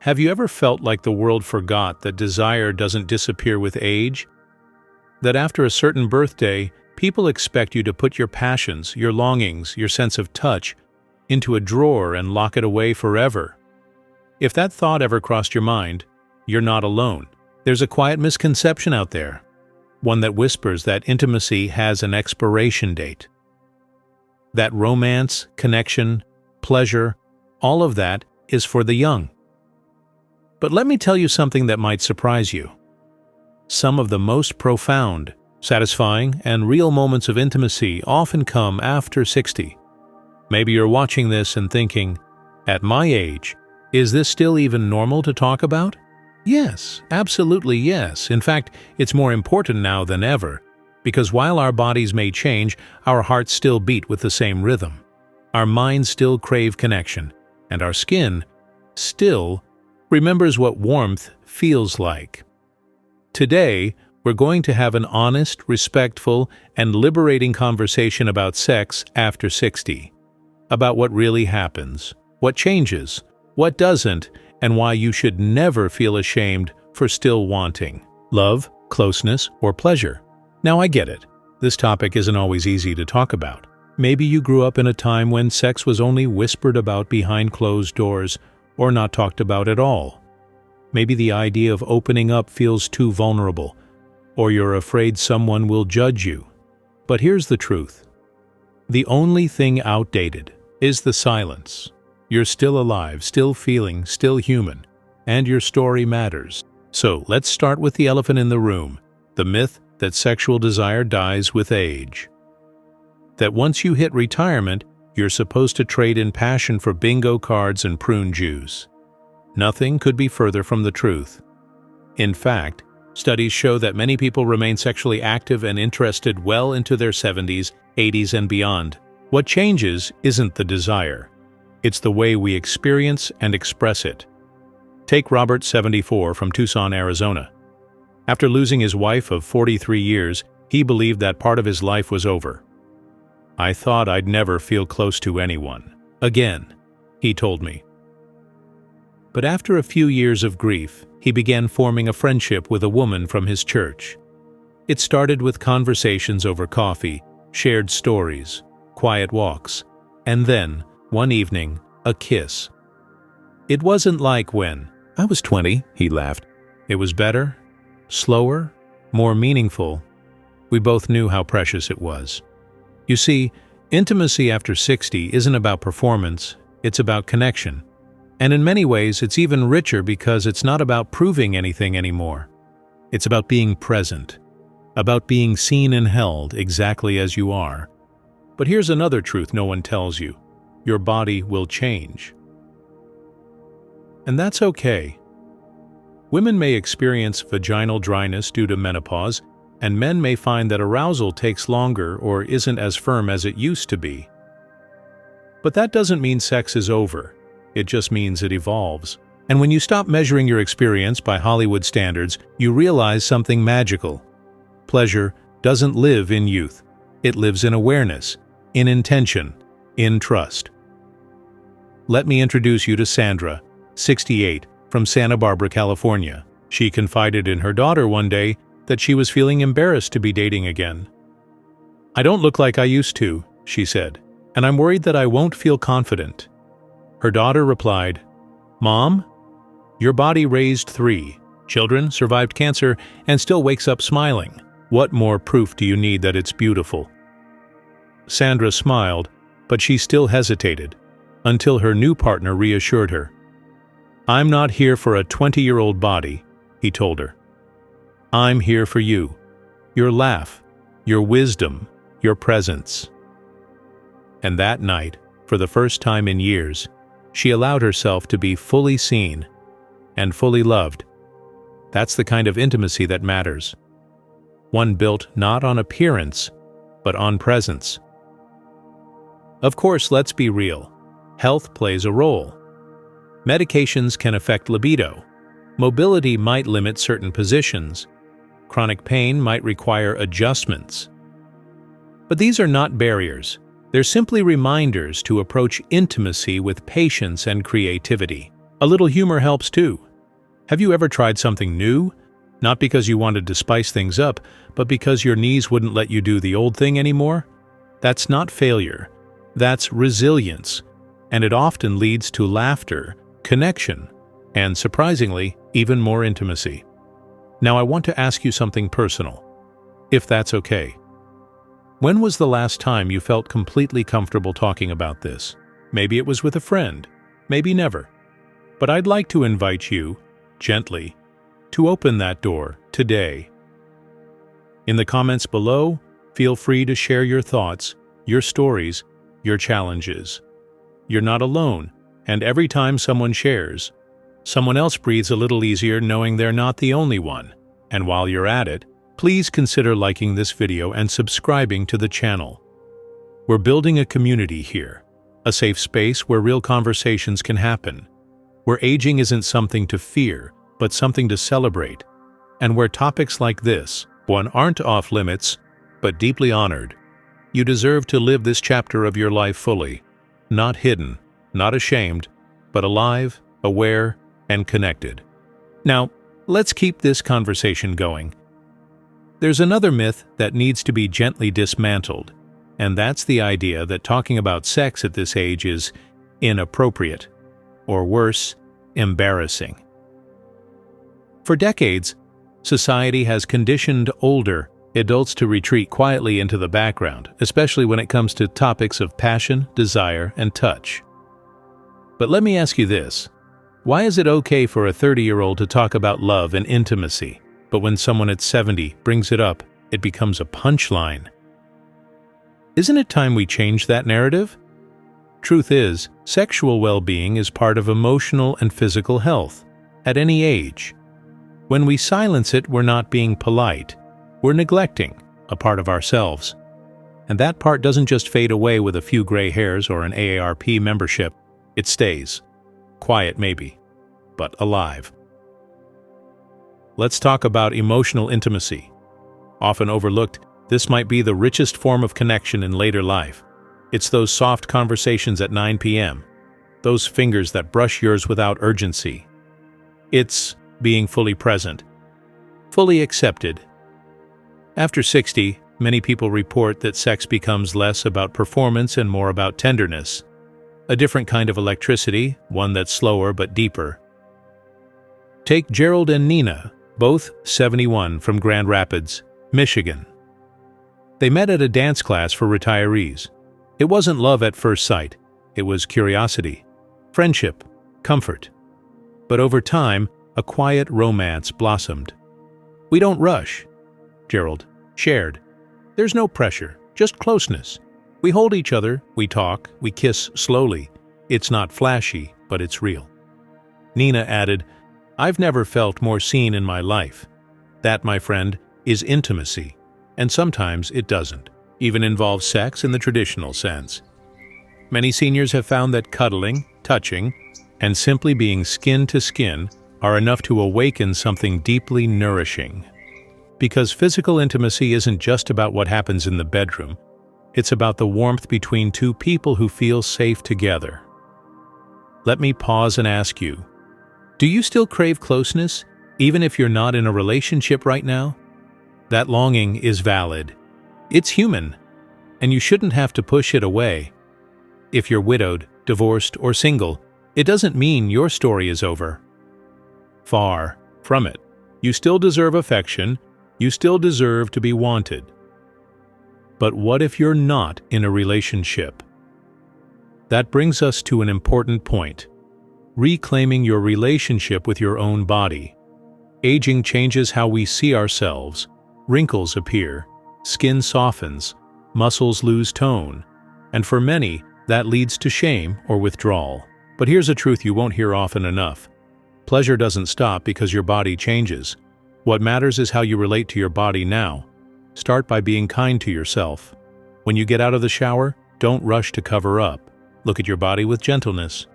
Have you ever felt like the world forgot that desire doesn't disappear with age? That after a certain birthday, people expect you to put your passions, your longings, your sense of touch into a drawer and lock it away forever? If that thought ever crossed your mind, you're not alone. There's a quiet misconception out there, one that whispers that intimacy has an expiration date. That romance, connection, pleasure, all of that is for the young. But let me tell you something that might surprise you. Some of the most profound, satisfying, and real moments of intimacy often come after 60. Maybe you're watching this and thinking, at my age, is this still even normal to talk about? Yes, absolutely yes. In fact, it's more important now than ever, because while our bodies may change, our hearts still beat with the same rhythm. Our minds still crave connection, and our skin still remembers what warmth feels like. Today, we're going to have an honest, respectful, and liberating conversation about sex after 60. About what really happens, what changes, what doesn't, and why you should never feel ashamed for still wanting love, closeness, or pleasure. Now I get it. This topic isn't always easy to talk about. Maybe you grew up in a time when sex was only whispered about behind closed doors or not talked about at all. Maybe the idea of opening up feels too vulnerable, or you're afraid someone will judge you. But here's the truth. The only thing outdated is the silence. You're still alive, still feeling, still human, and your story matters. So let's start with the elephant in the room, the myth that sexual desire dies with age. That once you hit retirement, you're supposed to trade in passion for bingo cards and prune juice. Nothing could be further from the truth. In fact, studies show that many people remain sexually active and interested well into their 70s, 80s, and beyond. What changes isn't the desire. It's the way we experience and express it. Take Robert, 74, from Tucson, Arizona. After losing his wife of 43 years, he believed that part of his life was over. "I thought I'd never feel close to anyone again," he told me. But after a few years of grief, he began forming a friendship with a woman from his church. It started with conversations over coffee, shared stories, quiet walks, and then, one evening, a kiss. It wasn't like when I was 20, he laughed. It was better, slower, more meaningful. We both knew how precious it was. You see, intimacy after 60 isn't about performance, it's about connection. And in many ways, it's even richer because it's not about proving anything anymore. It's about being present, about being seen and held exactly as you are. But here's another truth no one tells you. Your body will change. And that's okay. Women may experience vaginal dryness due to menopause, and men may find that arousal takes longer or isn't as firm as it used to be. But that doesn't mean sex is over. It just means it evolves. And when you stop measuring your experience by Hollywood standards, you realize something magical. Pleasure doesn't live in youth. It lives in awareness, in intention, in trust. Let me introduce you to Sandra, 68, from Santa Barbara, California. She confided in her daughter one day that she was feeling embarrassed to be dating again. "I don't look like I used to," she said, "and I'm worried that I won't feel confident." Her daughter replied, "Mom, your body raised 3 children, survived cancer, and still wakes up smiling. What more proof do you need that it's beautiful?" Sandra smiled, but she still hesitated, until her new partner reassured her. "I'm not here for a 20-year-old body," he told her. "I'm here for you, your laugh, your wisdom, your presence." And that night, for the first time in years, she allowed herself to be fully seen and fully loved. That's the kind of intimacy that matters. One built not on appearance, but on presence. Of course, let's be real. Health plays a role. Medications can affect libido. Mobility might limit certain positions. Chronic pain might require adjustments. But these are not barriers. They're simply reminders to approach intimacy with patience and creativity. A little humor helps too. Have you ever tried something new? Not because you wanted to spice things up, but because your knees wouldn't let you do the old thing anymore? That's not failure. That's resilience. And it often leads to laughter, connection, and surprisingly, even more intimacy. Now I want to ask you something personal, if that's okay. When was the last time you felt completely comfortable talking about this? Maybe it was with a friend, maybe never. But I'd like to invite you, gently, to open that door today. In the comments below, feel free to share your thoughts, your stories, your challenges. You're not alone, and every time someone shares, someone else breathes a little easier knowing they're not the only one. And while you're at it, please consider liking this video and subscribing to the channel. We're building a community here, a safe space where real conversations can happen, where aging isn't something to fear, but something to celebrate, and where topics like this, one, aren't off limits, but deeply honored. You deserve to live this chapter of your life fully, not hidden, not ashamed, but alive, aware, and connected. Now, let's keep this conversation going. There's another myth that needs to be gently dismantled, and that's the idea that talking about sex at this age is inappropriate, or worse, embarrassing. For decades, society has conditioned older adults to retreat quietly into the background, especially when it comes to topics of passion, desire, and touch. But let me ask you this. Why is it okay for a 30-year-old to talk about love and intimacy, but when someone at 70 brings it up, it becomes a punchline? Isn't it time we change that narrative? Truth is, sexual well-being is part of emotional and physical health, at any age. When we silence it, we're not being polite. We're neglecting a part of ourselves. And that part doesn't just fade away with a few gray hairs or an AARP membership. It stays. Quiet maybe, but alive. Let's talk about emotional intimacy. Often overlooked, this might be the richest form of connection in later life. It's those soft conversations at 9 p.m., those fingers that brush yours without urgency. It's being fully present, fully accepted. After 60, many people report that sex becomes less about performance and more about tenderness. A different kind of electricity, one that's slower but deeper. Take Gerald and Nina, both 71, from Grand Rapids, Michigan. They met at a dance class for retirees. It wasn't love at first sight. It was curiosity, friendship, comfort. But over time, a quiet romance blossomed. "We don't rush," Gerald shared. "There's no pressure, just closeness. We hold each other, we talk, we kiss slowly. It's not flashy, but it's real." Nina added, "I've never felt more seen in my life. That, my friend, is intimacy. And sometimes it doesn't even involve sex in the traditional sense." Many seniors have found that cuddling, touching, and simply being skin to skin are enough to awaken something deeply nourishing. Because physical intimacy isn't just about what happens in the bedroom. It's about the warmth between two people who feel safe together. Let me pause and ask you, do you still crave closeness, even if you're not in a relationship right now? That longing is valid. It's human, and you shouldn't have to push it away. If you're widowed, divorced, or single, it doesn't mean your story is over. Far from it. You still deserve affection. You still deserve to be wanted. But what if you're not in a relationship? That brings us to an important point. Reclaiming your relationship with your own body. Aging changes how we see ourselves. Wrinkles appear, skin softens, muscles lose tone, and for many, that leads to shame or withdrawal. But here's a truth you won't hear often enough. Pleasure doesn't stop because your body changes. What matters is how you relate to your body now. Start by being kind to yourself. When you get out of the shower, don't rush to cover up. Look at your body with gentleness.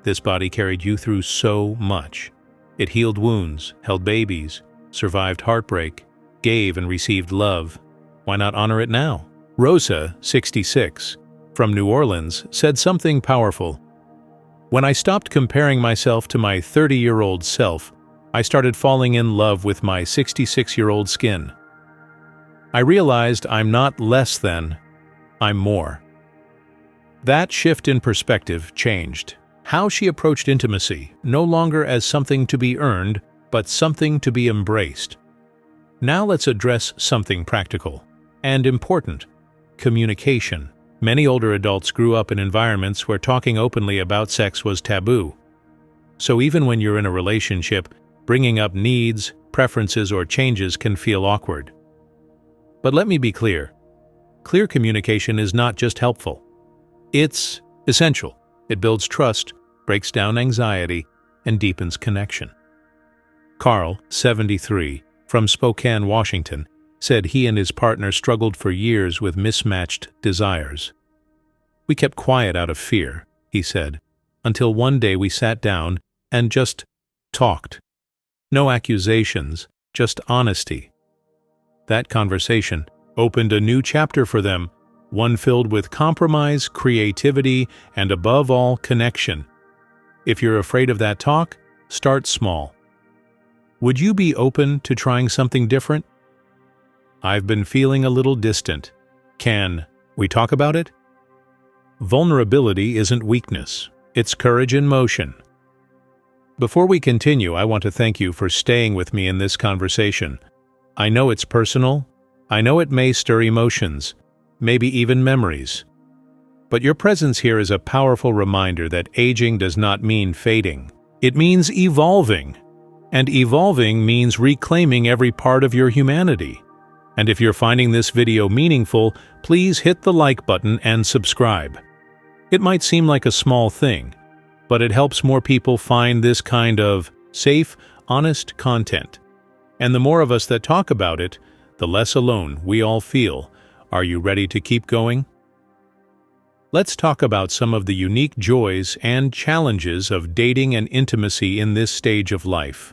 This body carried you through so much. It healed wounds, held babies, survived heartbreak, gave and received love. Why not honor it now? Rosa, 66, from New Orleans, said something powerful. When I stopped comparing myself to my 30-year-old self, I started falling in love with my 66-year-old skin. I realized I'm not less than, I'm more. That shift in perspective changed how she approached intimacy, no longer as something to be earned, but something to be embraced. Now let's address something practical and important: communication. Many older adults grew up in environments where talking openly about sex was taboo. So even when you're in a relationship, bringing up needs, preferences, or changes can feel awkward. But let me be clear. Clear communication is not just helpful. It's essential. It builds trust, breaks down anxiety, and deepens connection. Carl, 73, from Spokane, Washington, said he and his partner struggled for years with mismatched desires. "We kept quiet out of fear," he said, "until one day we sat down and just talked. No accusations, just honesty." That conversation opened a new chapter for them, one filled with compromise, creativity, and above all, connection. If you're afraid of that talk, start small. Would you be open to trying something different? I've been feeling a little distant. Can we talk about it? Vulnerability isn't weakness, it's courage in motion. Before we continue, I want to thank you for staying with me in this conversation. I know it's personal. I know it may stir emotions, maybe even memories. But your presence here is a powerful reminder that aging does not mean fading. It means evolving. And evolving means reclaiming every part of your humanity. And if you're finding this video meaningful, please hit the like button and subscribe. It might seem like a small thing, but it helps more people find this kind of safe, honest content. And the more of us that talk about it, the less alone we all feel. Are you ready to keep going? Let's talk about some of the unique joys and challenges of dating and intimacy in this stage of life.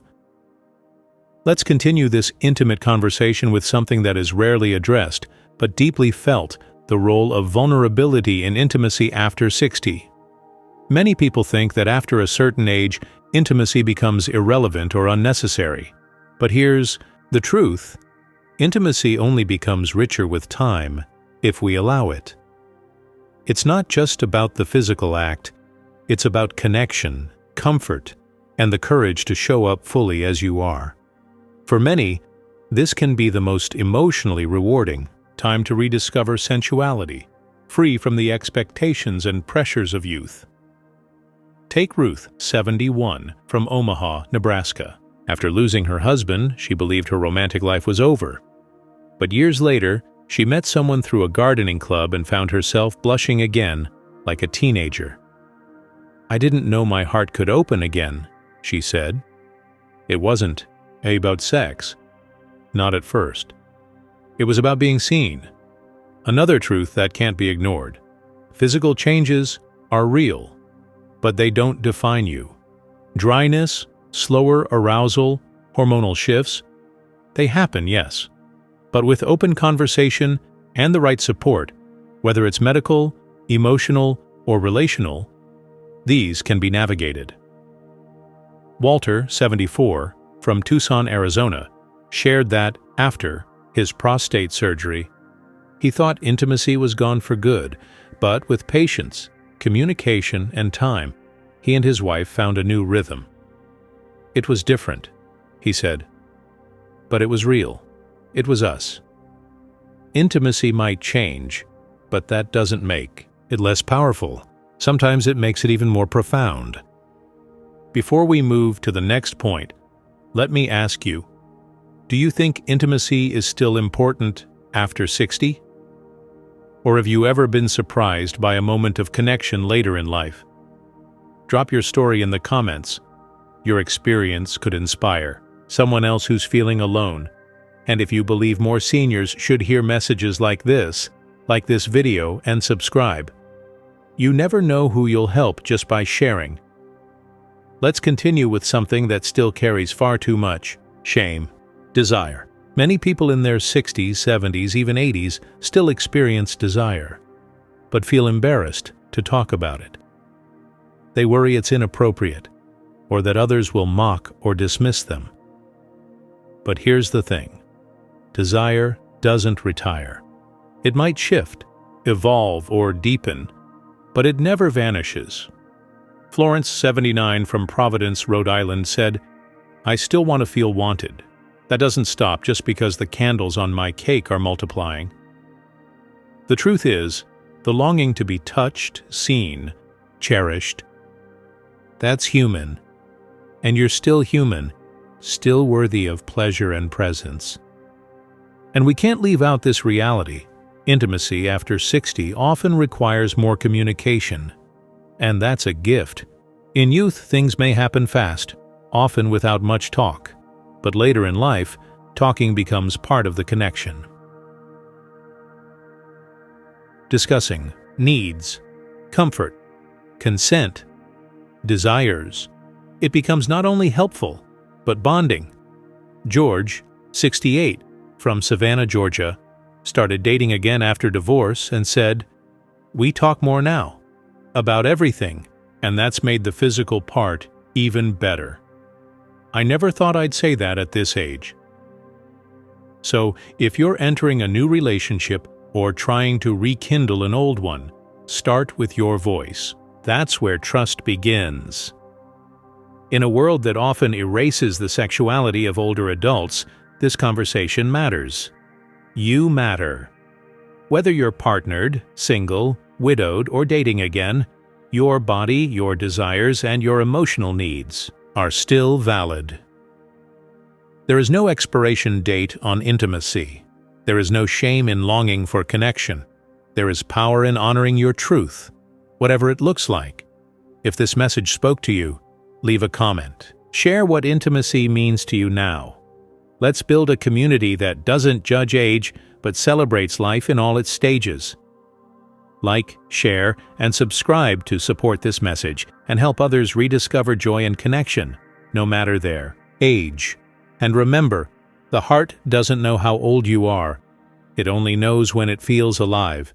Let's continue this intimate conversation with something that is rarely addressed, but deeply felt: the role of vulnerability in intimacy after 60. Many people think that after a certain age, intimacy becomes irrelevant or unnecessary. But here's the truth. Intimacy only becomes richer with time, if we allow it. It's not just about the physical act, it's about connection, comfort, and the courage to show up fully as you are. For many, this can be the most emotionally rewarding time to rediscover sensuality, free from the expectations and pressures of youth. Take Ruth, 71, from Omaha, Nebraska. After losing her husband, she believed her romantic life was over. But years later, she met someone through a gardening club and found herself blushing again, like a teenager. "I didn't know my heart could open again," she said. It wasn't about sex. Not at first. It was about being seen. Another truth that can't be ignored. Physical changes are real, but they don't define you. Dryness, slower arousal, hormonal shifts, they happen, yes. But with open conversation and the right support, whether it's medical, emotional, or relational, these can be navigated. Walter, 74, from Tucson, Arizona, shared that after his prostate surgery, he thought intimacy was gone for good, but with patience, communication, and time, he and his wife found a new rhythm. "It was different," he said, "but it was real. It was us." Intimacy might change, but that doesn't make it less powerful. Sometimes it makes it even more profound. Before we move to the next point, let me ask you, do you think intimacy is still important after 60? Or have you ever been surprised by a moment of connection later in life? Drop your story in the comments. Your experience could inspire someone else who's feeling alone. And if you believe more seniors should hear messages like this video, and subscribe. You never know who you'll help just by sharing. Let's continue with something that still carries far too much: shame. Desire. Many people in their 60s, 70s, even 80s still experience desire, but feel embarrassed to talk about it. They worry it's inappropriate, or that others will mock or dismiss them. But here's the thing. Desire doesn't retire. It might shift, evolve, or deepen, but it never vanishes. Florence, 79, from Providence, Rhode Island, said, "I still want to feel wanted. That doesn't stop just because the candles on my cake are multiplying." The truth is, the longing to be touched, seen, cherished, that's human. And you're still human, still worthy of pleasure and presence. And we can't leave out this reality. Intimacy after 60 often requires more communication. And that's a gift. In youth, things may happen fast, often without much talk. But later in life, talking becomes part of the connection. Discussing needs, comfort, consent, desires. It becomes not only helpful, but bonding. George, 68, from Savannah, Georgia, started dating again after divorce and said, "We talk more now, about everything, and that's made the physical part even better." I never thought I'd say that at this age. So, if you're entering a new relationship or trying to rekindle an old one, start with your voice. That's where trust begins. In a world that often erases the sexuality of older adults, this conversation matters. You matter. Whether you're partnered, single, widowed, or dating again, your body, your desires, and your emotional needs are still valid. There is no expiration date on intimacy. There is no shame in longing for connection. There is power in honoring your truth, whatever it looks like. If this message spoke to you, leave a comment. Share what intimacy means to you now. Let's build a community that doesn't judge age, but celebrates life in all its stages. Like, share, and subscribe to support this message and help others rediscover joy and connection, no matter their age. And remember, the heart doesn't know how old you are. It only knows when it feels alive.